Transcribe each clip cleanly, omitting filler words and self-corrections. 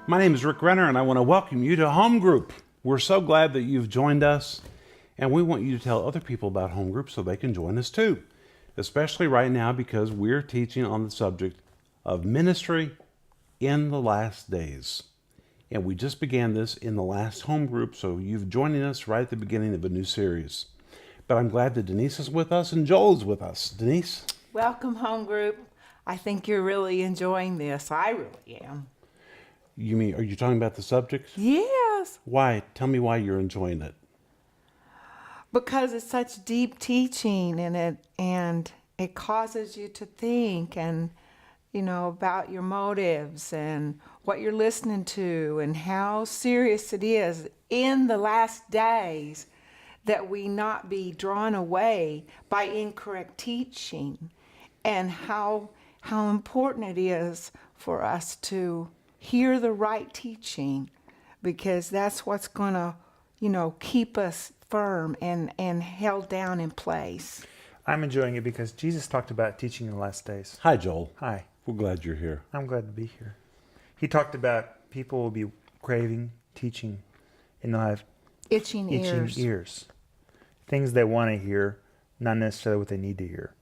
My name is Rick Renner, and I want to welcome you to Home Group. We're so glad that you've joined us, and we want you to tell other people about Home Group so they can join us too, especially right now because we're teaching on the subject of ministry in the last days. And we just began this in the last Home Group, so you've joining us right at the beginning of a new series. But I'm glad that Denise is with us and Joel is with us. Denise? Welcome, Home Group. I think you're really enjoying this. I really am. You mean, are you talking about the subject? Yes, Why? Tell me why you're enjoying it. because it's such deep teaching and it causes you to think and about your motives and what you're listening to and how serious it is in the last days that we not be drawn away by incorrect teaching, and how important it is for us to hear the right teaching, because that's what's going to keep us firm and held down in place. I'm enjoying it because Jesus talked about teaching in the last days. Hi, Joel. Hi, We're glad you're here. I'm glad to be here. He talked about people will be craving teaching and they'll have Itching ears. Things they want to hear, not necessarily what they need to hear.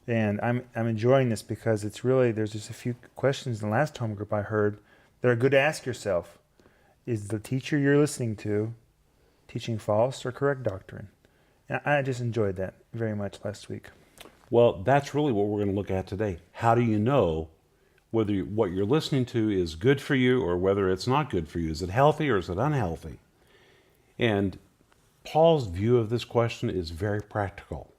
And I'm enjoying this because it's really, there's just a few questions in the last home group I heard that are good to ask yourself. Is the teacher you're listening to teaching false or correct doctrine? And I just enjoyed that very much last week. Well, that's really what we're going to look at today. How do you know whether what you're listening to is good for you or whether it's not good for you? Is it healthy or is it unhealthy? And Paul's view of this question is very practical.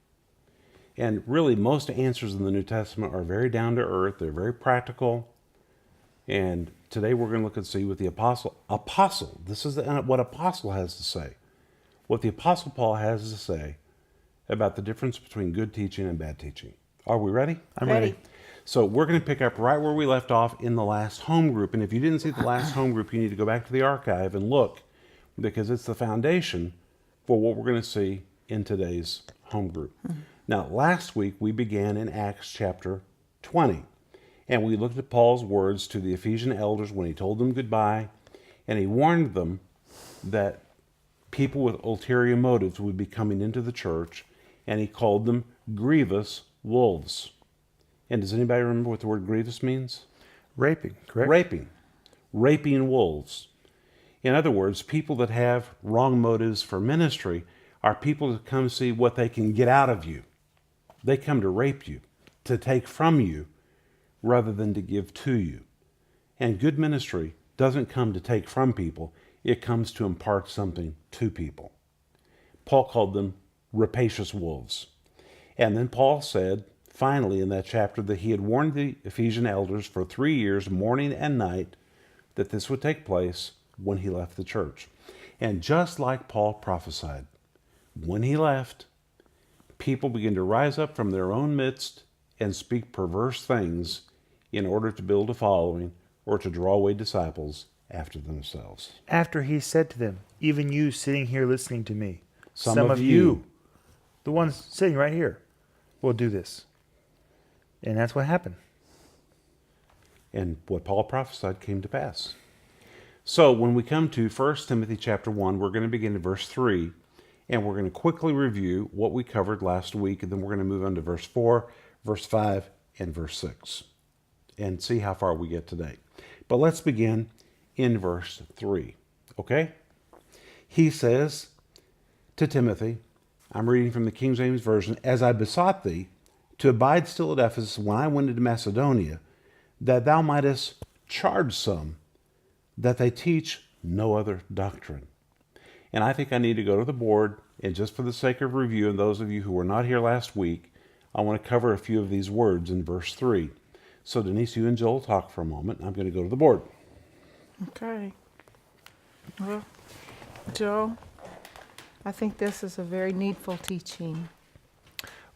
And really, most answers in the New Testament are very down to earth. They're very practical. And today we're going to look and see what the apostle, this is what apostle has to say. What the Apostle Paul has to say about the difference between good teaching and bad teaching. Are we ready? I'm ready. So we're going to pick up right where we left off in the last home group. And if you didn't see the last home group, you need to go back to the archive and look, because it's the foundation for what we're going to see in today's home group. Now, last week we began in Acts chapter 20. And we looked at Paul's words to the Ephesian elders when he told them goodbye. And he warned them that people with ulterior motives would be coming into the church. And he called them grievous wolves. And does anybody remember what the word grievous means? Raping, correct? Raping wolves. In other words, people that have wrong motives for ministry are people that come see what they can get out of you. They come to rape you, to take from you, rather than to give to you. And good ministry doesn't come to take from people. It comes to impart something to people. Paul called them rapacious wolves. And then Paul said, finally in that chapter, that he had warned the Ephesian elders for 3 years, morning and night, that this would take place when he left the church. And just like Paul prophesied, when he left, people began to rise up from their own midst and speak perverse things in order to build a following or to draw away disciples after themselves. After he said to them, even you sitting here listening to me, Some of you, the ones sitting right here, will do this. And that's what happened. and what Paul prophesied came to pass. So when we come to 1 Timothy chapter 1, we're going to begin at verse 3, and we're going to quickly review what we covered last week, and then we're going to move on to verse 4, verse 5, and verse 6, and see how far we get today. But let's begin in verse 3, okay? He says to Timothy, I'm reading from the King James Version, as I besought thee to abide still at Ephesus when I went into Macedonia, that thou mightest charge some that they teach no other doctrine. And I think I need to go to the board, and just for the sake of review, and those of you who were not here last week, I want to cover a few of these words in verse 3. So Denise, you and Joel talk for a moment, and I'm going to go to the board. Okay. Well, Joe, I think this is a very needful teaching.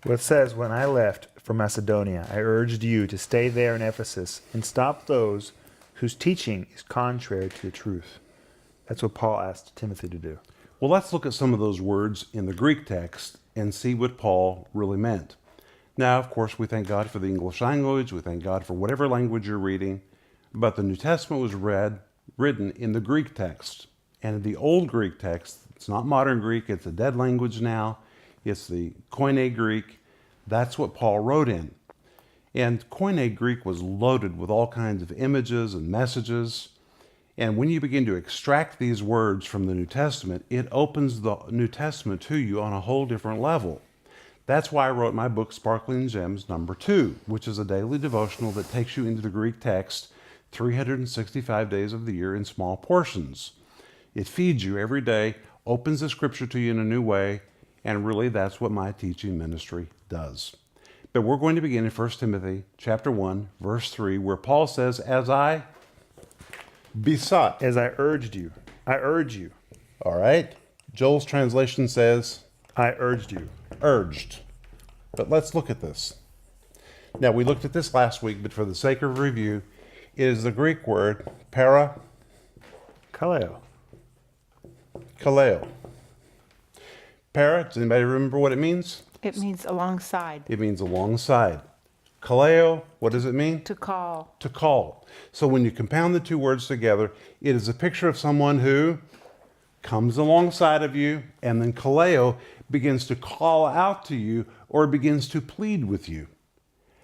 Well, it says, when I left for Macedonia, I urged you to stay there in Ephesus and stop those whose teaching is contrary to the truth. That's what Paul asked Timothy to do. Well, let's look at some of those words in the Greek text and see what Paul really meant. Now, of course, we thank God for the English language. We thank God for whatever language you're reading. but the New Testament was written in the Greek text. And in the old Greek text, it's not modern Greek, it's a dead language now. It's the Koine Greek. That's what Paul wrote in. And Koine Greek was loaded with all kinds of images and messages. And when you begin to extract these words from the New Testament, it opens the New Testament to you on a whole different level. That's why I wrote my book, Sparkling Gems, number 2, which is a daily devotional that takes you into the Greek text 365 days of the year in small portions. It feeds you every day, opens the scripture to you in a new way, and really that's what my teaching ministry does. But we're going to begin in 1 Timothy chapter 1, verse 3, where Paul says, as I besought. As I urged you. I urge you. All right. Joel's translation says, I urged you. Urged. But let's look at this. Now, we looked at this last week, but for the sake of review, it is the Greek word kaleo. Para, does anybody remember what it means? It means alongside. It means alongside. Kaleo, what does it mean? To call. To call. So when you compound the two words together, it is a picture of someone who comes alongside of you, and then kaleo begins to call out to you or begins to plead with you.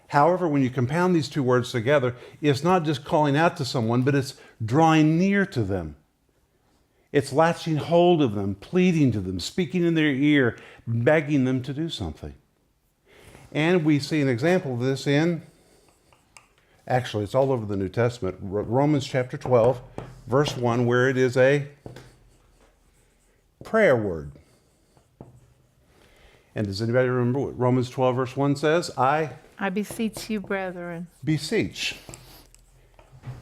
However, when you compound these two words together, it's not just calling out to someone, but it's drawing near to them. It's latching hold of them, pleading to them, speaking in their ear, begging them to do something. And we see an example of this actually, it's all over the New Testament, Romans chapter 12, verse 1, where it is a prayer word. And does anybody remember what Romans 12, verse 1 says? I beseech you, brethren. Beseech.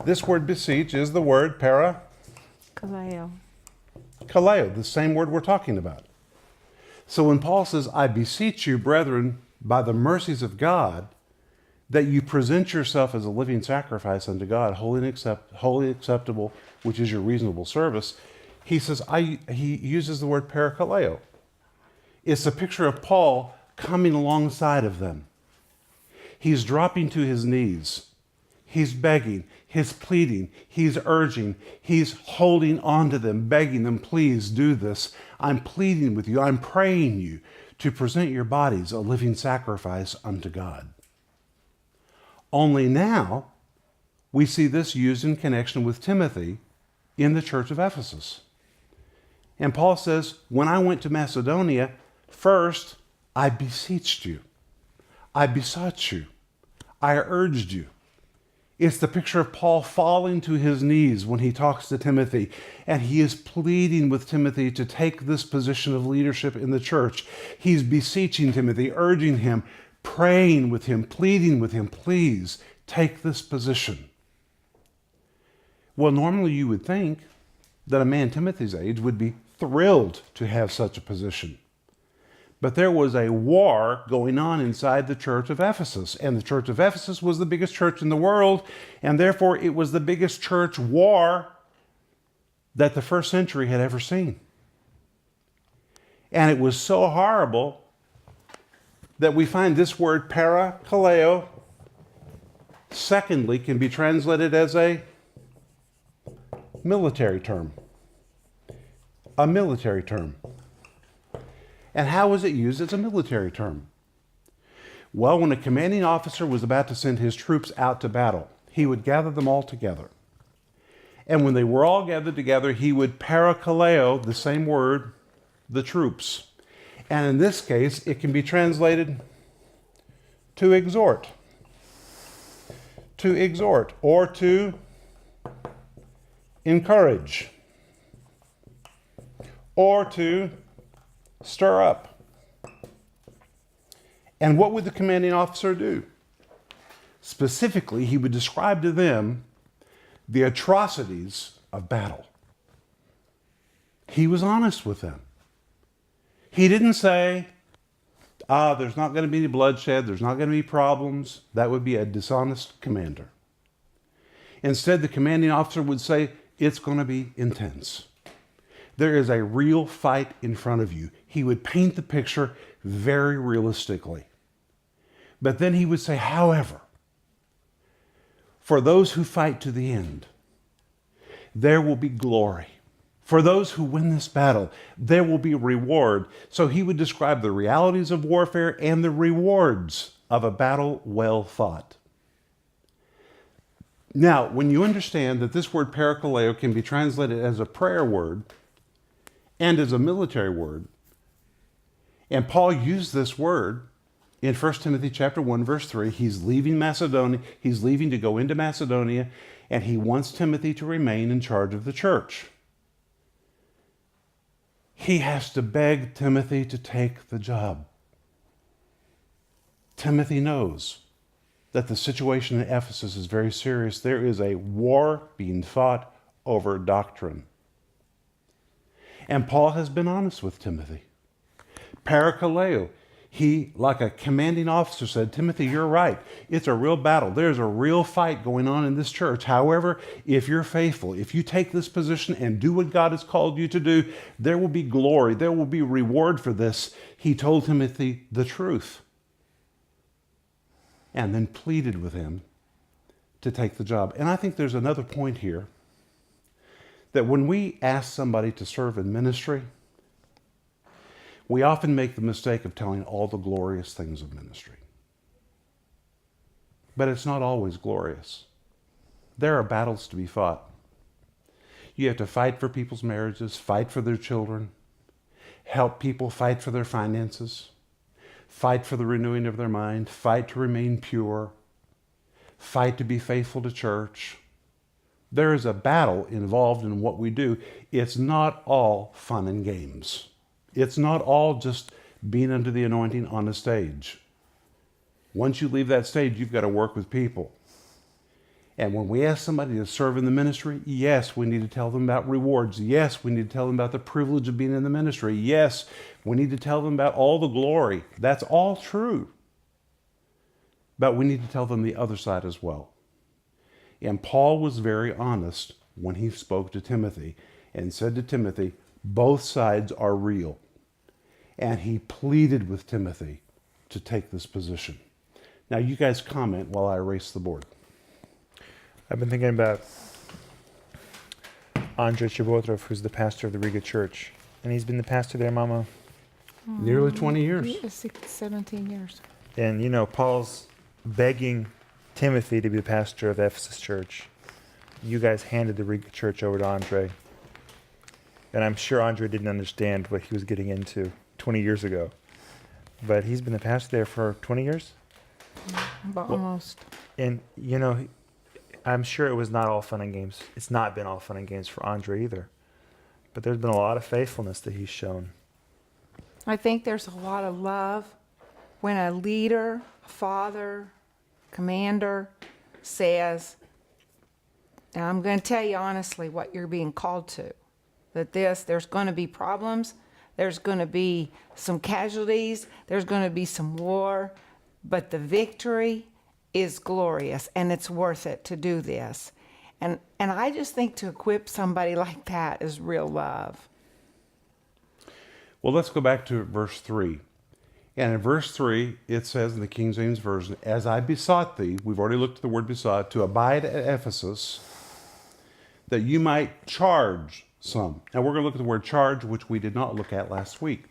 This word beseech is the word Kaleo. kaleo, the same word we're talking about. So when Paul says, I beseech you, brethren, by the mercies of God, that you present yourself as a living sacrifice unto God, holy acceptable, which is your reasonable service, he says, he uses the word parakaleo. It's a picture of Paul coming alongside of them. He's dropping to his knees. He's begging, he's pleading, he's urging, he's holding on to them, begging them, please do this. I'm pleading with you, I'm praying you to present your bodies a living sacrifice unto God. Only now, we see this used in connection with Timothy in the church of Ephesus. And Paul says, when I went to Macedonia, first I beseeched you, I besought you, I urged you. It's the picture of Paul falling to his knees when he talks to Timothy, and he is pleading with Timothy to take this position of leadership in the church. He's beseeching Timothy, urging him, praying with him, pleading with him, please take this position. Well, normally you would think that a man Timothy's age would be thrilled to have such a position. But there was a war going on inside the church of Ephesus, and the church of Ephesus was the biggest church in the world, and therefore it was the biggest church war that the first century had ever seen. And it was so horrible that we find this word parakaleo, secondly, can be translated as a military term. A military term. And how was it used as a military term? Well, when a commanding officer was about to send his troops out to battle, he would gather them all together. And when they were all gathered together, he would parakaleo, the same word, the troops. And in this case, it can be translated to exhort, or to encourage, or to stir up. And what would the commanding officer do? Specifically, he would describe to them the atrocities of battle. He was honest with them. He didn't say, there's not going to be any bloodshed, there's not going to be problems. That would be a dishonest commander. Instead, the commanding officer would say, it's going to be intense. There is a real fight in front of you. He would paint the picture very realistically. But then he would say, however, For those who fight to the end, there will be glory. For those who win this battle, there will be reward. So he would describe the realities of warfare and the rewards of a battle well fought. Now, when you understand that this word parakaleo can be translated as a prayer word and as a military word, and Paul used this word in 1 Timothy chapter 1, verse 3, he's leaving Macedonia, he's leaving to go into Macedonia, and he wants Timothy to remain in charge of the church. He has to beg Timothy to take the job. Timothy knows that the situation in Ephesus is very serious. There is a war being fought over doctrine. And Paul has been honest with Timothy. Parakaleo, he, like a commanding officer, said, Timothy, you're right. It's a real battle. There's a real fight going on in this church. However, if you're faithful, if you take this position and do what God has called you to do, there will be glory. There will be reward for this. He told Timothy the truth and then pleaded with him to take the job. And I think there's another point here, that when we ask somebody to serve in ministry, we often make the mistake of telling all the glorious things of ministry. But it's not always glorious. There are battles to be fought. You have to fight for people's marriages, fight for their children, help people fight for their finances, fight for the renewing of their mind, fight to remain pure, fight to be faithful to church. There is a battle involved in what we do. It's not all fun and games. It's not all just being under the anointing on a stage. Once you leave that stage, you've got to work with people. And when we ask somebody to serve in the ministry, yes, we need to tell them about rewards. Yes, we need to tell them about the privilege of being in the ministry. Yes, we need to tell them about all the glory. That's all true. But we need to tell them the other side as well. And Paul was very honest when he spoke to Timothy and said to Timothy, both sides are real. And he pleaded with Timothy to take this position. Now, you guys comment while I erase the board. I've been thinking about Andrei Chabotrov, who's the pastor of the Riga church. And he's been the pastor there, Mama. Nearly 20 years. 17 years. And, you know, Paul's begging Timothy to be the pastor of Ephesus church. You guys handed the Riga church over to Andrei. And I'm sure Andrei didn't understand what he was getting into 20 years ago. But he's been the pastor there for 20 years? Almost. And, you know, I'm sure it was not all fun and games. It's not been all fun and games for Andrei either. But there's been a lot of faithfulness that he's shown. I think there's a lot of love when a leader, a father, commander says, and I'm going to tell you honestly what you're being called to, that there's going to be problems, there's going to be some casualties, there's going to be some war, but the victory is glorious, and it's worth it to do this. And I just think to equip somebody like that is real love. Well, let's go back to verse 3. And in verse 3, it says in the King James Version, as I besought thee, we've already looked at the word besought, to abide at Ephesus, that you might charge some. Now we're going to look at the word charge, which we did not look at last week.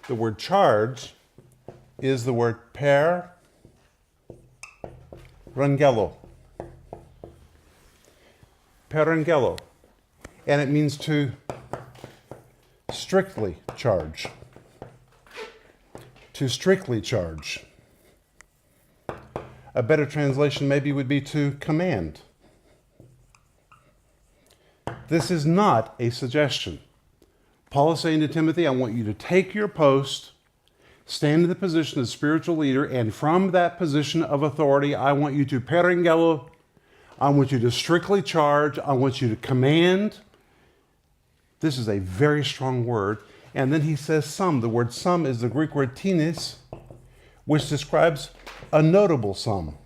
The word charge is the word per rangelo. Perangelo. And it means to strictly charge. To strictly charge. A better translation maybe would be to command. This is not a suggestion. Paul is saying to Timothy, I want you to take your post, stand in the position of spiritual leader, and from that position of authority, I want you to perangelo. I want you to strictly charge. I want you to command. This is a very strong word. And then he says some. The word some is the Greek word tinis, which describes a notable sum.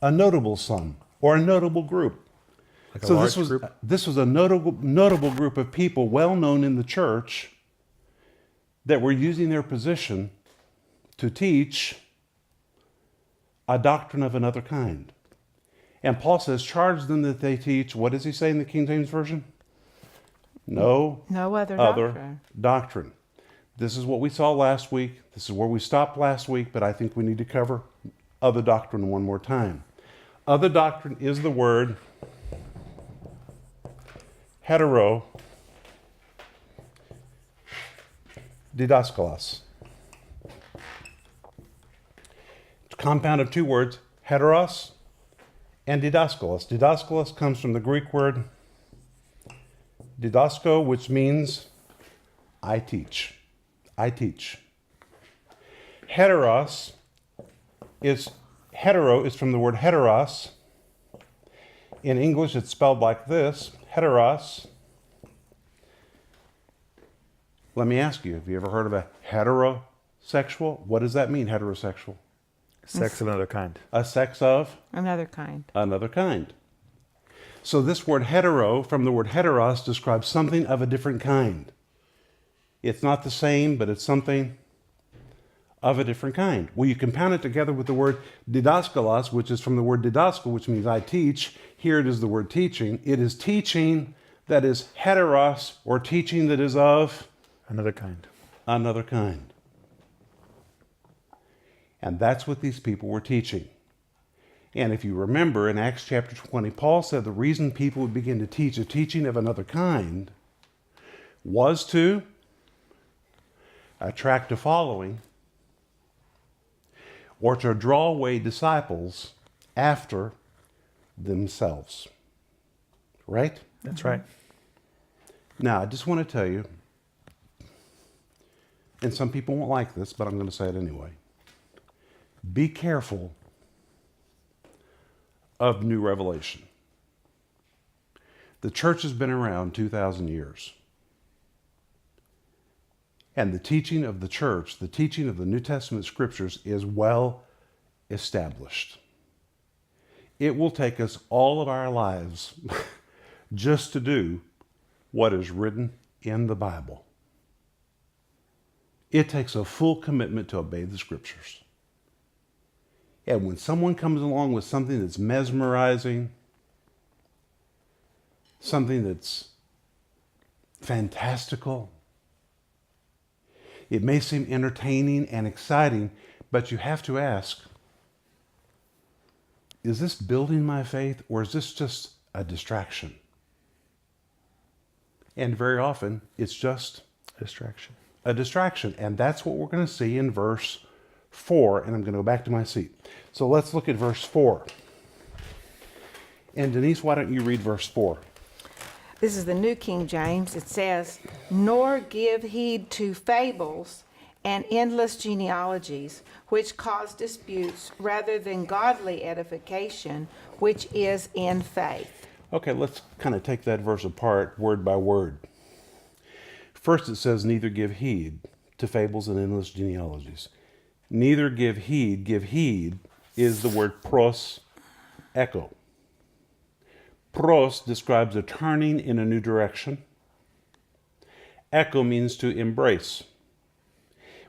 A notable sum, or a notable group. Like a So large this was group? this was a notable group of people well known in the church that were using their position to teach a doctrine of another kind. And Paul says, charge them that they teach, what does he say in the King James Version? No other other doctrine. This is what we saw last week. This is where we stopped last week, but I think we need to cover other doctrine one more time. Other doctrine is the word hetero didaskalos. It's a compound of two words, heteros and didaskalos. Didaskalos comes from the Greek word didasko, which means I teach. I teach. Hetero is from the word heteros. In English, it's spelled like this, heteros. Let me ask you, have you ever heard of a heterosexual? What does that mean, heterosexual? Sex of another kind. A sex of? Another kind. Another kind. So this word hetero, from the word heteros, describes something of a different kind. It's not the same, but it's something of a different kind. Well, you compound it together with the word didaskalos, which is from the word didaskal, which means I teach. Here it is the word teaching. It is teaching that is heteros, or teaching that is of another kind. Another kind. And that's what these people were teaching. And if you remember in Acts chapter 20, Paul said the reason people would begin to teach a teaching of another kind was to attract a following or to draw away disciples after themselves. Right? That's right. Now, I just want to tell you, and some people won't like this, but I'm going to say it anyway. Be careful of new revelation. The church has been around 2,000 years. And the teaching of the church, the teaching of the New Testament scriptures is well established. It will take us all of our lives just to do what is written in the Bible. It takes a full commitment to obey the scriptures. And when someone comes along with something that's mesmerizing, something that's fantastical, it may seem entertaining and exciting, but you have to ask, is this building my faith, or is this just a distraction? And very often, it's just Distraction. a distraction. And that's what we're going to see in verse 4. And I'm going to go back to my seat. So let's look at verse 4. And Denise, why don't you read verse 4? This is the New King James. It says, nor give heed to fables and endless genealogies, which cause disputes, rather than godly edification, which is in faith. Okay, let's kind of take that verse apart word by word. First it says, neither give heed to fables and endless genealogies. Neither give heed is the word pros echo. Pros describes a turning in a new direction. Echo means to embrace.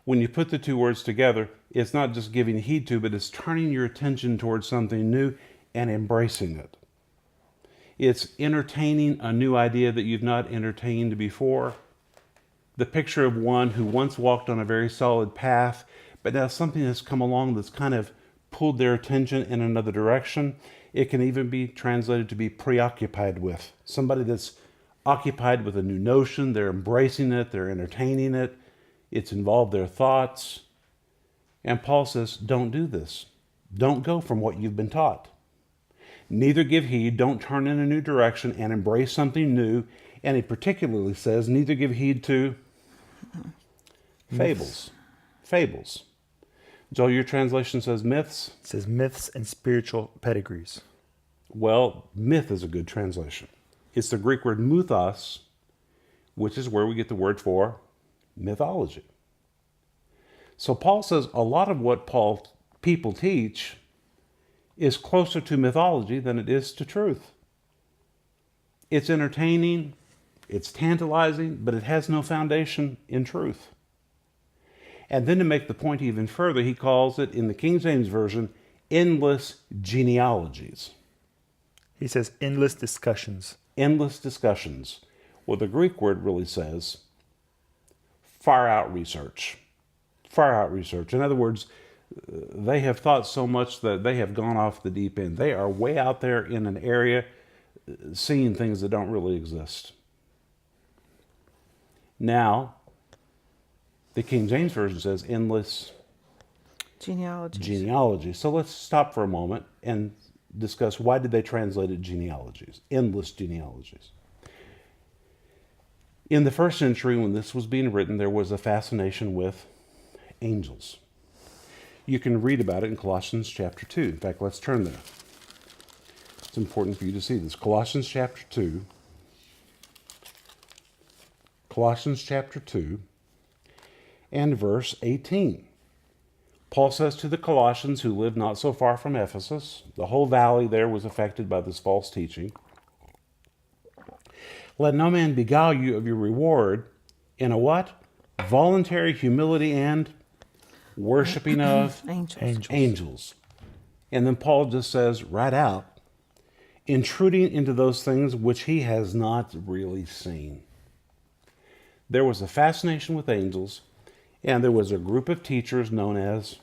When you put the two words together, it's not just giving heed to, but it's turning your attention towards something new and embracing it. It's entertaining a new idea that you've not entertained before. The picture of one who once walked on a very solid path, but now something has come along that's kind of pulled their attention in another direction. It can even be translated to be preoccupied with. Somebody that's occupied with a new notion, they're embracing it, they're entertaining it, it's involved their thoughts. And Paul says, don't do this. Don't go from what you've been taught. Neither give heed, don't turn in a new direction and embrace something new. And he particularly says, neither give heed to fables. Fables. Joel, your translation says myths? It says myths and spiritual pedigrees. Well, myth is a good translation. It's the Greek word mythos, which is where we get the word for mythology. So Paul says a lot of what people teach is closer to mythology than it is to truth. It's entertaining, it's tantalizing, but it has no foundation in truth. And then to make the point even further, he calls it, in the King James Version, endless genealogies. He says endless discussions. Endless discussions. Well, the Greek word really says far out research. Far out research. In other words, they have thought so much that they have gone off the deep end. They are way out there in an area seeing things that don't really exist. Now, the King James Version says endless genealogy. So let's stop for a moment and discuss why did they translate it genealogies, endless genealogies. In the first century, when this was being written, there was a fascination with angels. You can read about it in Colossians chapter 2. In fact, let's turn there. It's important for you to see this. Colossians chapter 2. Colossians chapter 2 and verse 18. Paul says to the Colossians who lived not so far from Ephesus, the whole valley there was affected by this false teaching. Let no man beguile you of your reward in a what? Voluntary humility and worshiping of angels. And then Paul just says right out, intruding into those things which he has not really seen. There was a fascination with angels, and there was a group of teachers known as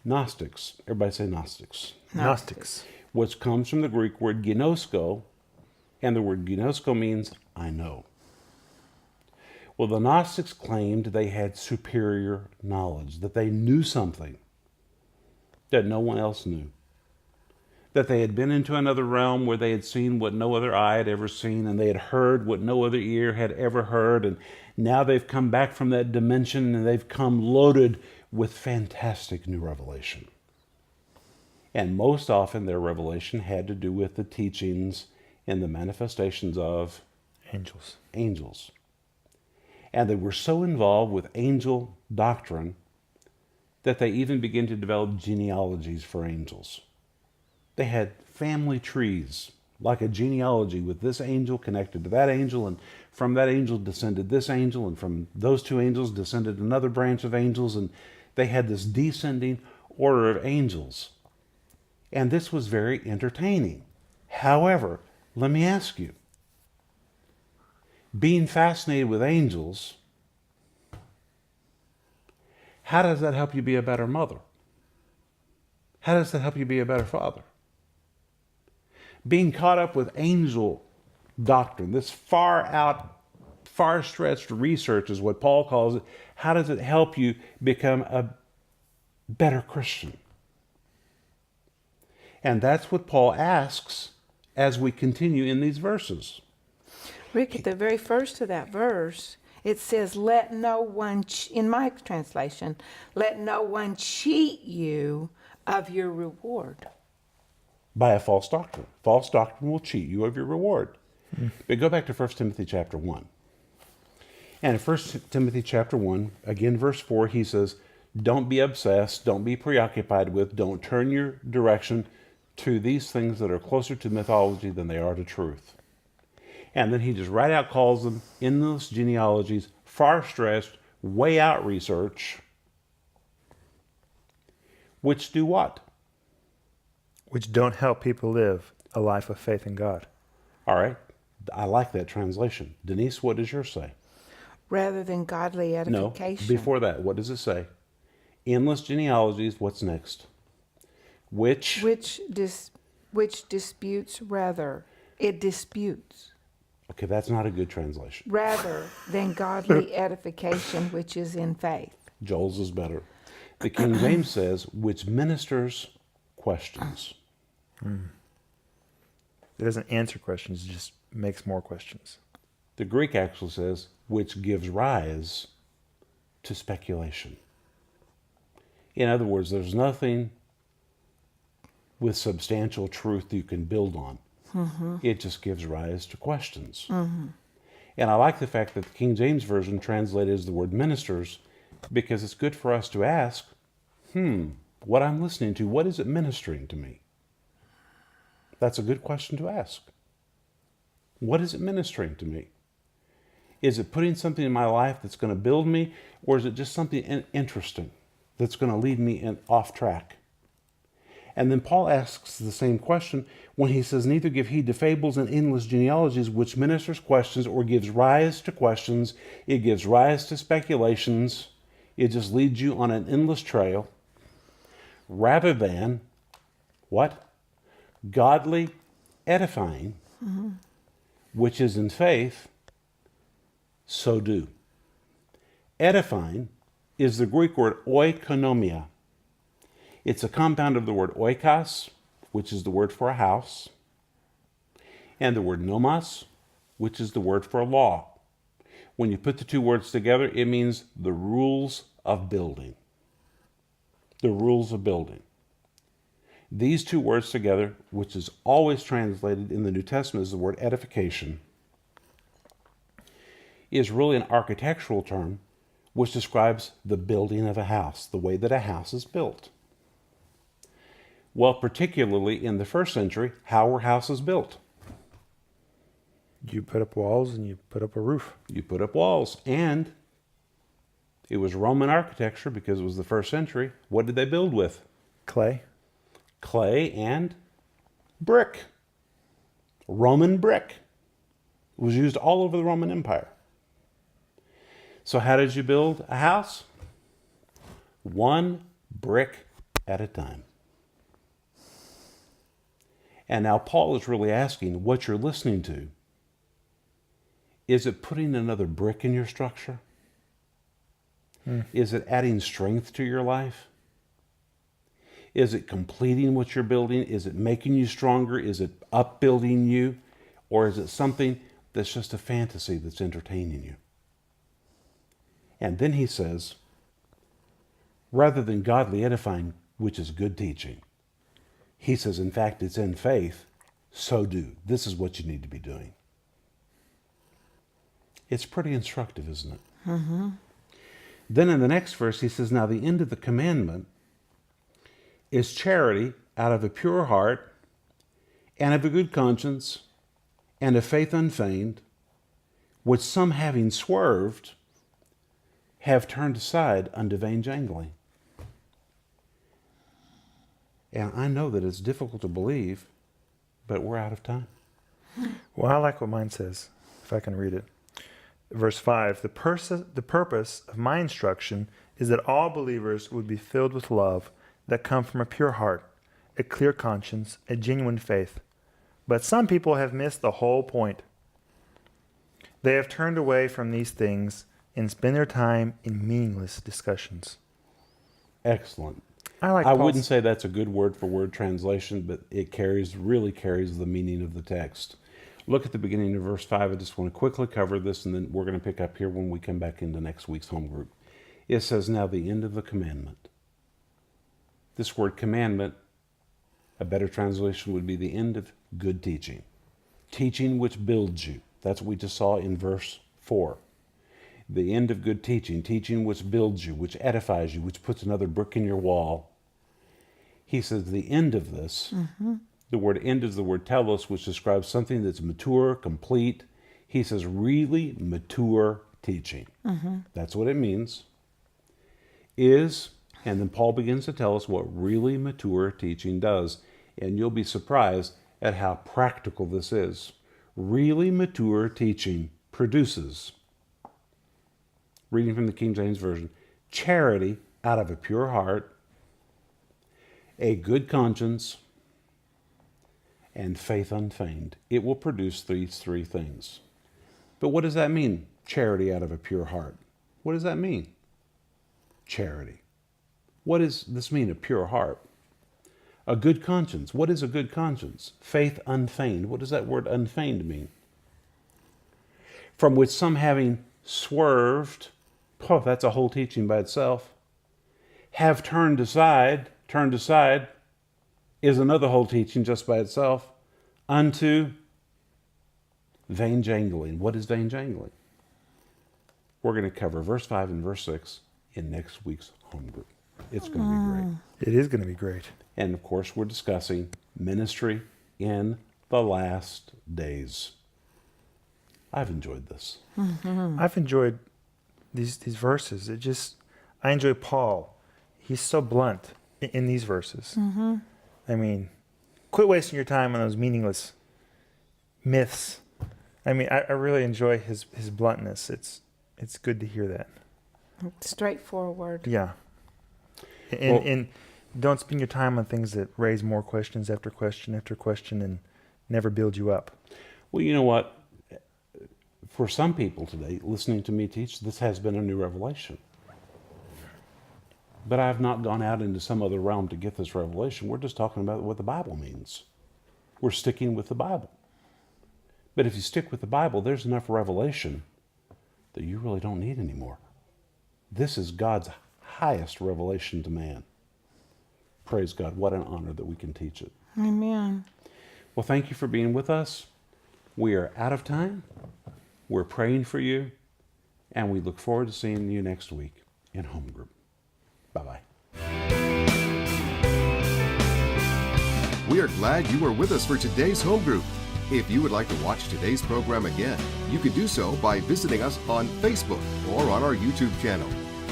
Gnostics. Everybody say Gnostics. Gnostics. Which comes from the Greek word ginosko, and the word ginosko means I know. Well, the Gnostics claimed they had superior knowledge, that they knew something that no one else knew, that they had been into another realm where they had seen what no other eye had ever seen, and they had heard what no other ear had ever heard, and now they've come back from that dimension and they've come loaded with fantastic new revelation. And most often their revelation had to do with the teachings and the manifestations of angels. And they were so involved with angel doctrine that they even began to develop genealogies for angels. They had family trees, like a genealogy with this angel connected to that angel, and from that angel descended this angel, and from those two angels descended another branch of angels, and they had this descending order of angels. And this was very entertaining. However, let me ask you, being fascinated with angels, how does that help you be a better mother? How does that help you be a better father? Being caught up with angel doctrine, this far out, far stretched research is what Paul calls it. How does it help you become a better Christian? And that's what Paul asks as we continue in these verses. Rick, at the very first of that verse, it says, let no one, in my translation, let no one cheat you of your reward. By a false doctrine. False doctrine will cheat you of your reward. But go back to 1 Timothy chapter 1. And in 1 Timothy chapter 1, again verse 4, he says, don't be obsessed, don't be preoccupied with, don't turn your direction to these things that are closer to mythology than they are to truth. And then he just right out calls them endless genealogies, far-stretched, way out research, which do what? Which don't help people live a life of faith in God. All right. I like that translation. Denise, what does yours say? Rather than godly edification. No, before that, what does it say? Endless genealogies, what's next? Which disputes rather. It disputes. Okay, that's not a good translation. Rather than godly edification, which is in faith. Joel's is better. The King James says, which ministers questions. It doesn't answer questions, it just makes more questions. The Greek actually says, which gives rise to speculation. In other words, there's nothing with substantial truth you can build on. It just gives rise to questions. And I like the fact that the King James Version translated as the word ministers, because it's good for us to ask, what I'm listening to, what is it ministering to me? That's a good question to ask. What is it ministering to me? Is it putting something in my life that's going to build me, or is it just something interesting that's going to lead me off track? And then Paul asks the same question when he says, neither give heed to fables and endless genealogies, which ministers questions or gives rise to questions. It gives rise to speculations. It just leads you on an endless trail. Rather than, what? Godly edifying, which is in faith, so do. Edifying is the Greek word oikonomia. It's a compound of the word oikos, which is the word for a house, and the word nomos, which is the word for a law. When you put the two words together, it means the rules of building. The rules of building. These two words together, which is always translated in the New Testament as the word edification, is really an architectural term which describes the building of a house, the way that a house is built. Well, particularly in the first century, how were houses built? You put up walls and you put up a roof. You put up walls, and it was Roman architecture because it was the first century. What did they build with? Clay. Clay and brick. Roman brick. It was used all over the Roman Empire. So how did you build a house? One brick at a time. And now Paul is really asking what you're listening to. Is it putting another brick in your structure? Is it adding strength to your life? Is it completing what you're building? Is it making you stronger? Is it upbuilding you? Or is it something that's just a fantasy that's entertaining you? And then he says, rather than godly edifying, which is good teaching, he says, in fact, it's in faith, so do. This is what you need to be doing. It's pretty instructive, isn't it? Mm-hmm. Then in the next verse, he says, now the end of the commandment is charity out of a pure heart and of a good conscience and of faith unfeigned, which some having swerved have turned aside unto vain jangling. And I know that it's difficult to believe, but we're out of time. Well, I like what mine says, if I can read it. Verse 5, the purpose of my instruction is that all believers would be filled with love that come from a pure heart, a clear conscience, a genuine faith. But some people have missed the whole point. They have turned away from these things and spend their time in meaningless discussions. Excellent. I wouldn't say that's a good word-for-word translation, but it really carries the meaning of the text. Look at the beginning of verse 5. I just want to quickly cover this, and then we're going to pick up here when we come back into next week's home group. It says, now the end of the commandment. This word commandment, a better translation would be the end of good teaching. Teaching which builds you. That's what we just saw in verse 4. The end of good teaching. Teaching which builds you, which edifies you, which puts another brick in your wall. He says the end of this, the word end is the word telos, which describes something that's mature, complete. He says really mature teaching. That's what it means. Is, and then Paul begins to tell us what really mature teaching does. And you'll be surprised at how practical this is. Really mature teaching produces, reading from the King James Version, charity out of a pure heart, a good conscience, and faith unfeigned. It will produce these three things. But what does that mean, charity out of a pure heart? What does that mean? Charity. What does this mean, a pure heart? A good conscience. What is a good conscience? Faith unfeigned. What does that word unfeigned mean? From which some having swerved, that's a whole teaching by itself, have turned aside is another whole teaching just by itself, unto vain jangling. What is vain jangling? We're going to cover verse 5 and verse 6 in next week's home group. It's going to be great. It is going to be great. And of course, we're discussing ministry in the last days. I've enjoyed this. I've enjoyed these verses. I enjoy Paul. He's so blunt in these verses. I mean, quit wasting your time on those meaningless myths. I mean, I really enjoy his bluntness. It's good to hear that. Straightforward. Yeah. And don't spend your time on things that raise more questions after question after question and never build you up. Well, you know what? For some people today, listening to me teach, this has been a new revelation. But I have not gone out into some other realm to get this revelation. We're just talking about what the Bible means. We're sticking with the Bible. But if you stick with the Bible, there's enough revelation that you really don't need anymore. This is God's highest revelation to man. Praise God. What an honor that we can teach it. Amen. Well, thank you for being with us. We are out of time. We're praying for you. And we look forward to seeing you next week in home group. Bye-bye. We are glad you were with us for today's home group. If you would like to watch today's program again, you can do so by visiting us on Facebook or on our YouTube channel,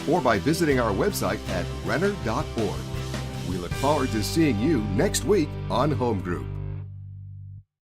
or by visiting our website at renner.org. We look forward to seeing you next week on Home Group.